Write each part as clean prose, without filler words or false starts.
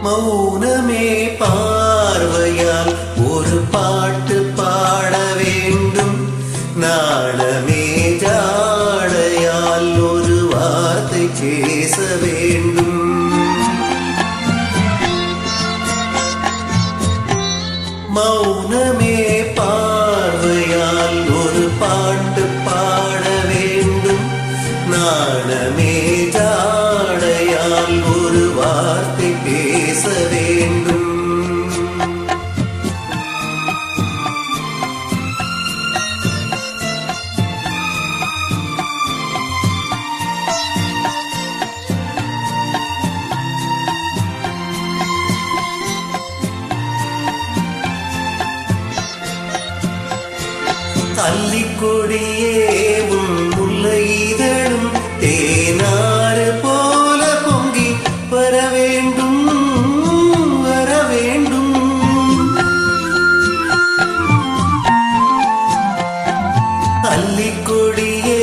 மௌனமே பார்வையால் ஒரு பாட்டு பாட வேண்டும். நாணமே ஜாடையால் ஒரு வார்த்தை பேச வேண்டும். மௌனமே பார்வையால் ஒரு பாட்டு பாட வேண்டும். நாணமே ஜாடையால் ஒரு வார்த்தை பேச வேண்டும். அல்லிக்கொடியே உன் முல்லை இதழும் தேனாறு போல பொங்கி வர வேண்டும், வர வேண்டும். அல்லிக்கொடியே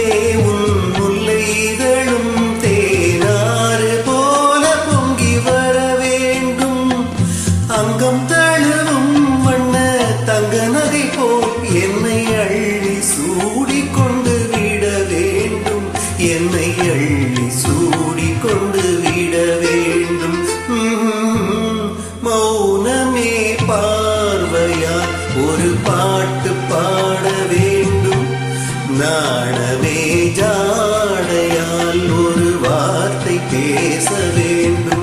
உன் முல்லை இதழும் தேனாறு போல பொங்கி வர வேண்டும். அங்கம் தழுவும் வண்ண தங்க நகை போல் என்னை அள்ளி சூடிக்கொண்டு விட வேண்டும், என்னை அள்ளி சூடிக்கொண்டு விட வேண்டும். மௌனமே பார்வையால் ஒரு பாட்டு பாட வேண்டும். நாணமே ஜாடையால் ஒரு வார்த்தை பேச வேண்டும்.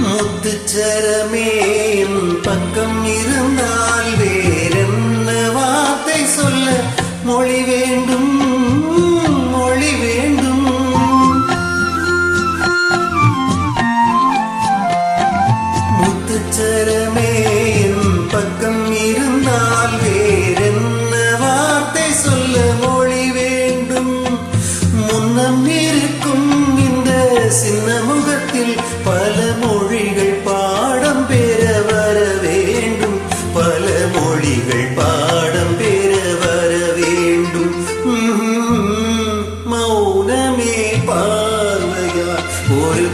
முத்துச்சரமே பக்கம் இருந்தால் வேறென்ன வார்த்தை சொல்ல மொழி வேண்டும், மொழி வேண்டும். முத்துச்சரமே பக்கம் இருந்தால் வேறென்ன வார்த்தை சொல்ல மொழி வேண்டும். முன்னம் இருக்கும் இந்த சின்ன முகத்தில் பல மொழிகள் பாடம் பெற வர வேண்டும், பல மொழிகள் பாடம் பெற வர வேண்டும். மௌனமே பார்வையால் ஒரு